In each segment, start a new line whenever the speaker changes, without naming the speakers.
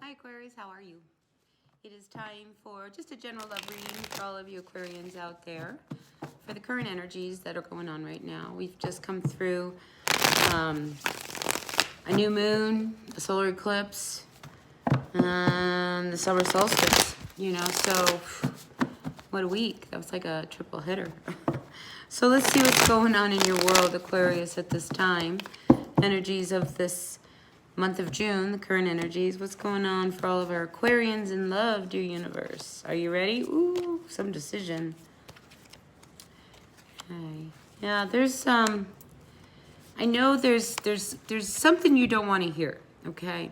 Hi Aquarius, how are you? It is time for just a general love reading for all of you Aquarians out there for the current energies that are going on right now. We've just come through a new moon, a solar eclipse, and the summer solstice, so what a week. That was like a triple hitter. So let's see what's going on in your world, Aquarius, at this time. Energies of this month of June, the current energies. What's going on for all of our Aquarians in love, dear universe? Are you ready? Ooh, some decision. Okay. Yeah, there's I know there's something you don't want to hear, okay,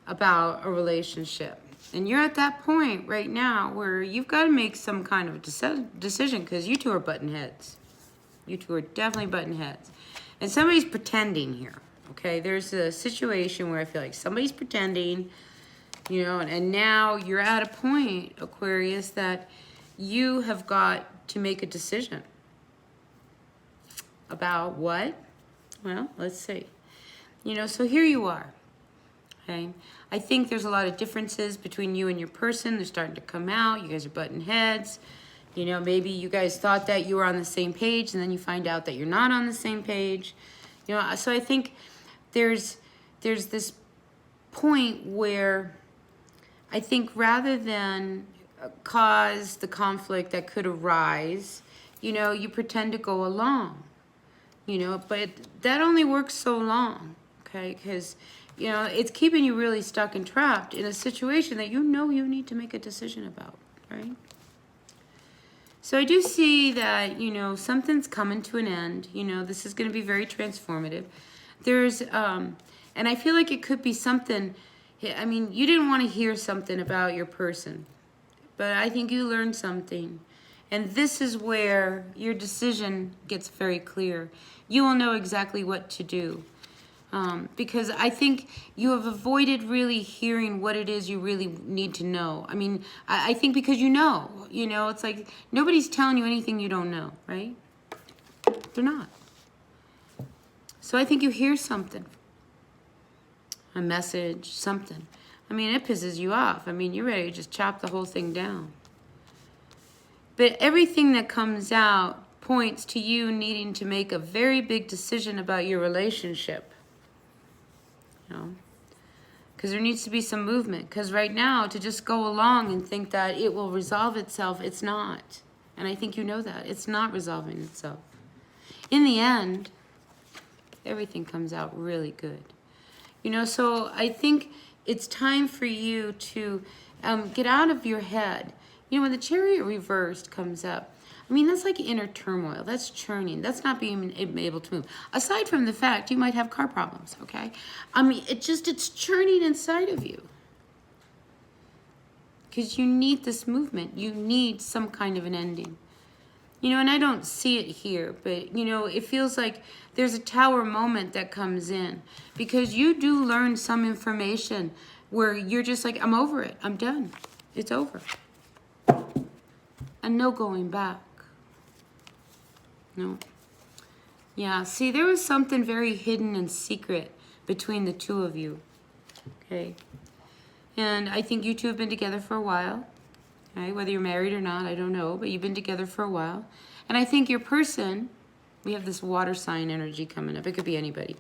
about a relationship. And you're at that point right now where you've got to make some kind of decision because you two are button heads. You two are definitely button heads. And somebody's pretending here, okay? There's a situation where I feel like somebody's pretending, and now you're at a point, Aquarius, that you have got to make a decision. About what? Well, let's see. So here you are. Okay. I think there's a lot of differences between you and your person. They're starting to come out. You guys are button heads. Maybe you guys thought that you were on the same page, and then you find out that you're not on the same page. So I think there's this point where I think rather than cause the conflict that could arise, you pretend to go along. But that only works so long, okay? Because it's keeping you really stuck and trapped in a situation that you need to make a decision about, right? So I do see that, something's coming to an end. This is going to be very transformative. There's, and I feel like it could be something, you didn't want to hear something about your person, but I think you learned something. And this is where your decision gets very clear. You will know exactly what to do. Because I think you have avoided really hearing what it is you really need to know. I think because it's like nobody's telling you anything you don't know, right? They're not. So I think you hear something, a message, something. It pisses you off. You're ready to just chop the whole thing down. But everything that comes out points to you needing to make a very big decision about your relationship. Because there needs to be some movement. Because right now, to just go along and think that it will resolve itself, it's not. And I think you know that. It's not resolving itself. In the end, everything comes out really good. So I think it's time for you to get out of your head. When the Chariot reversed comes up, that's like inner turmoil. That's churning. That's not being able to move. Aside from the fact you might have car problems, okay? It's churning inside of you. Because you need this movement. You need some kind of an ending. And I don't see it here, but, it feels like there's a tower moment that comes in. Because you do learn some information where you're just like, I'm over it. I'm done. It's over. And no going back. No. Yeah, see, there was something very hidden and secret between the two of you. Okay. And I think you two have been together for a while. Okay? Whether you're married or not, I don't know, but you've been together for a while. And I think your person, we have this water sign energy coming up. It could be anybody.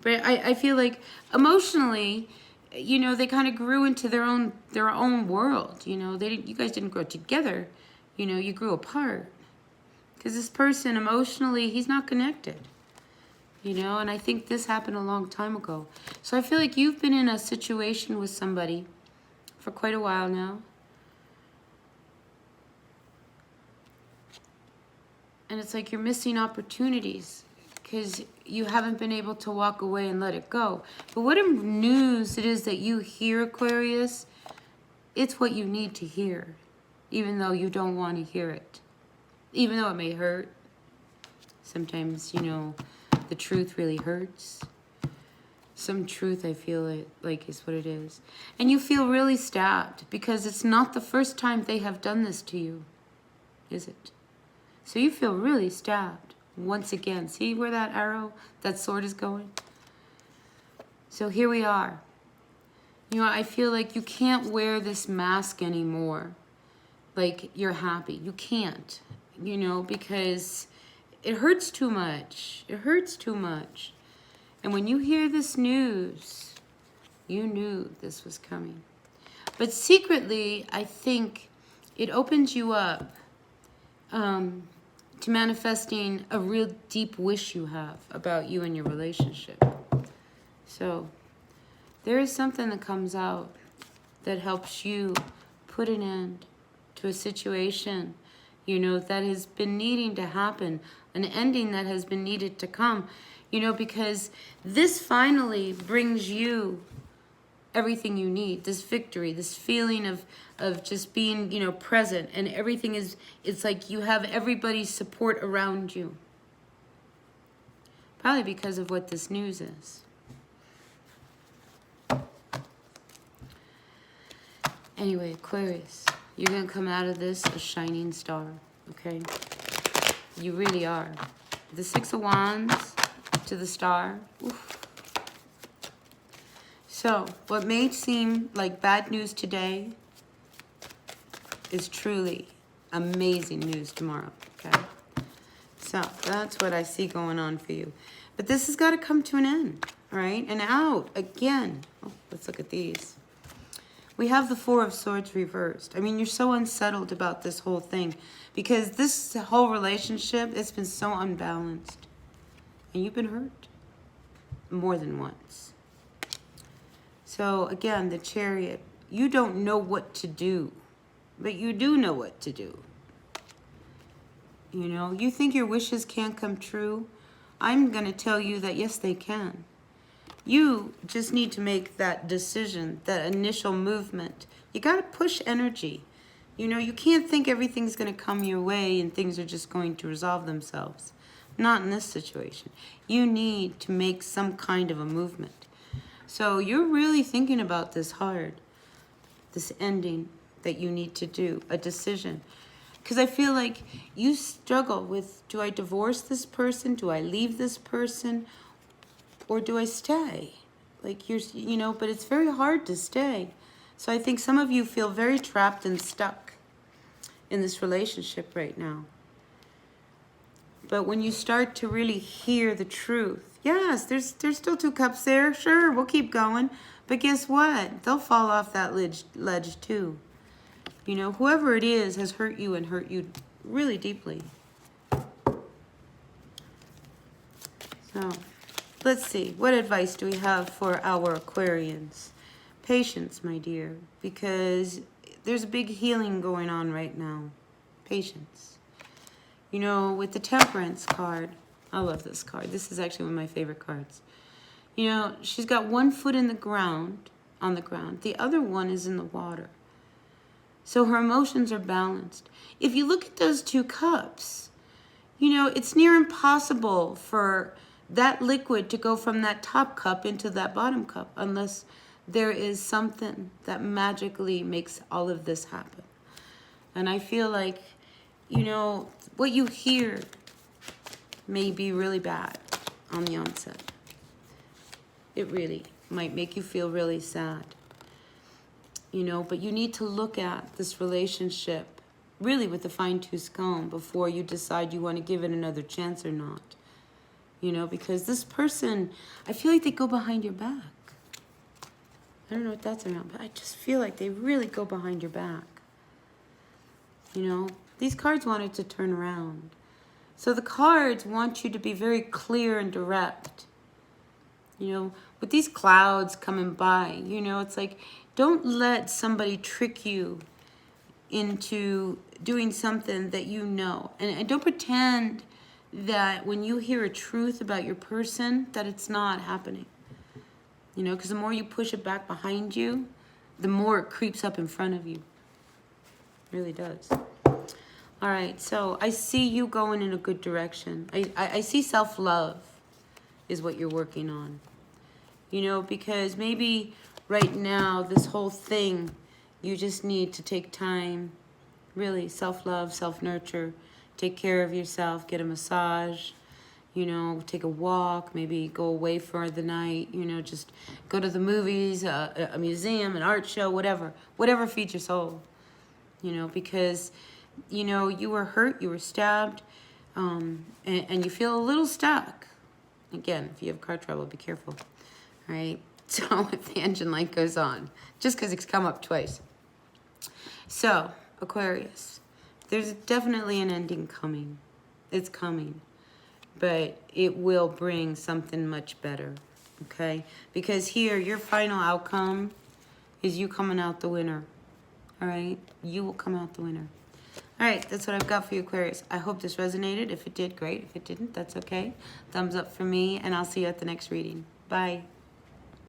But I feel like emotionally, they kind of grew into their own world. You guys didn't grow together. You grew apart. Because this person, emotionally, he's not connected. And I think this happened a long time ago. So I feel like you've been in a situation with somebody for quite a while now. And it's like you're missing opportunities because you haven't been able to walk away and let it go. But what news it is that you hear, Aquarius, it's what you need to hear, even though you don't want to hear it. Even though it may hurt. Sometimes, the truth really hurts. Some truth, I feel like is what it is. And you feel really stabbed because it's not the first time they have done this to you, is it? So you feel really stabbed once again. See where that arrow, that sword is going? So here we are. You know, I feel like you can't wear this mask anymore. Like you're happy. You can't, you know, because it hurts too much. It hurts too much. And when you hear this news, you knew this was coming. But secretly, I think it opens you up to manifesting a real deep wish you have about you and your relationship. So there is something that comes out that helps you put an end to a situation, you know, that has been needing to happen, an ending that has been needed to come, you know, because this finally brings you everything you need, this victory, this feeling of just being, you know, present, and everything is, it's like you have everybody's support around you. Probably because of what this news is. Anyway, Aquarius, you're going to come out of this a shining star, okay? You really are. The Six of Wands to the star. Oof. So, what may seem like bad news today is truly amazing news tomorrow, okay? So, that's what I see going on for you. But this has got to come to an end, all right? And out again. Oh, let's look at these. We have the Four of Swords reversed. I mean, you're so unsettled about this whole thing because this whole relationship, it's been so unbalanced. And you've been hurt more than once. So, again, the Chariot, you don't know what to do, but you do know what to do. You know, you think your wishes can't come true. I'm going to tell you that, yes, they can. You just need to make that decision, that initial movement. You got to push energy. You know, you can't think everything's going to come your way and things are just going to resolve themselves. Not in this situation. You need to make some kind of a movement. So you're really thinking about this hard, this ending that you need to do, a decision. Because I feel like you struggle with, do I divorce this person? Do I leave this person? Or do I stay? Like you know, but it's very hard to stay. So I think some of you feel very trapped and stuck in this relationship right now. But when you start to really hear the truth, yes, there's still 2 cups there. Sure, we'll keep going. But guess what? They'll fall off that ledge too. You know, whoever it is has hurt you and hurt you really deeply. So, let's see. What advice do we have for our Aquarians? Patience, my dear, because there's a big healing going on right now. Patience. You know, with the Temperance card, I love this card. This is actually one of my favorite cards. You know, she's got one foot in the ground, on the ground. The other one is in the water. So her emotions are balanced. If you look at those 2 cups, you know, it's near impossible for that liquid to go from that top cup into that bottom cup unless there is something that magically makes all of this happen. And I feel like, you know, what you hear may be really bad on the onset. It really might make you feel really sad. You know, but you need to look at this relationship really with a fine-tooth comb before you decide you want to give it another chance or not. You know, because this person, I feel like they go behind your back. I don't know what that's about, but I just feel like they really go behind your back. You know, these cards wanted to turn around. So the cards want you to be very clear and direct. You know, with these clouds coming by, you know, it's like, don't let somebody trick you into doing something that you know. And don't pretend that when you hear a truth about your person, that it's not happening. You know, because the more you push it back behind you, the more it creeps up in front of you. It really does. All right, so I see you going in a good direction. I see self-love is what you're working on. You know, because maybe right now, this whole thing, you just need to take time, really self-love, self-nurture, take care of yourself, get a massage, you know, take a walk, maybe go away for the night, you know, just go to the movies, a museum, an art show, whatever feeds your soul, you know, because, you know, you were hurt, you were stabbed, and you feel a little stuck. Again, if you have car trouble, be careful, all right? So if the engine light goes on, just because it's come up twice. So, Aquarius, there's definitely an ending coming. It's coming. But it will bring something much better, okay? Because here, your final outcome is you coming out the winner, all right? You will come out the winner. All right, that's what I've got for you, Aquarius. I hope this resonated. If it did, great. If it didn't, that's okay. Thumbs up for me, and I'll see you at the next reading. Bye.